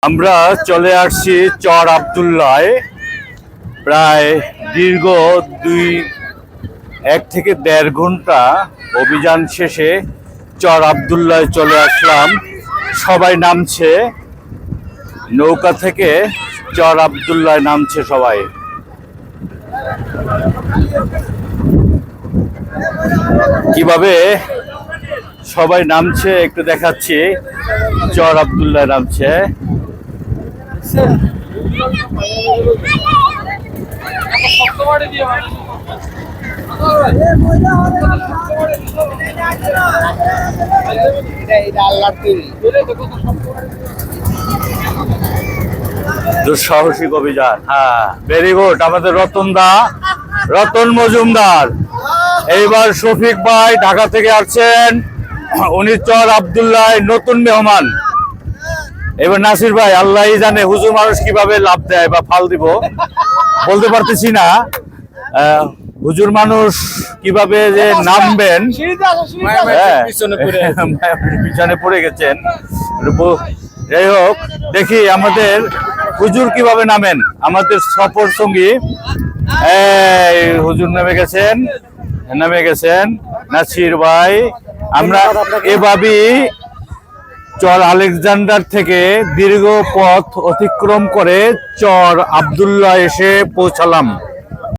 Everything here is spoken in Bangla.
আমরা চলে আসছি চর আব্দুল্লাহ। প্রায় দীর্ঘ 1 থেকে 1.5 ঘন্টা অভিযান শেষে চর আব্দুল্লাহ চলে আসলাম। সবাই নামছে নৌকা থেকে, চর আব্দুল্লাহ নামছে সবাই। কিভাবে সবাই নামছে একটু দেখাচ্ছি। চর আব্দুল্লাহ নামছে। দুঃসাহসিক অভিযান। হ্যাঁ, ভেরি গুড। আমাদের রতন মজুমদার। এইবার শফিক ভাই ঢাকা থেকে আসছেন, উনি চর আব্দুল্লাহ নতুন মেহমান। এবার নাসির ভাই, আল্লাহই জানে হুজুর মানুষ কিভাবে লাভ দেয় বা ফাল দিব বলতে পারতেছি না। হুজুর মানুষ কিভাবে যে নামবেন, পিছনে পড়ে গেছেন। যাই হোক, দেখি আমাদের হুজুর কিভাবে নামেন। আমাদের সফর সঙ্গী হুজুর নেমে গেছেন নাসির ভাই। আমরা এভাবেই চর আলেকজান্ডার থেকে দীর্ঘ পথ অতিক্রম করে চর আব্দুল্লাহ এসে পৌঁছালাম।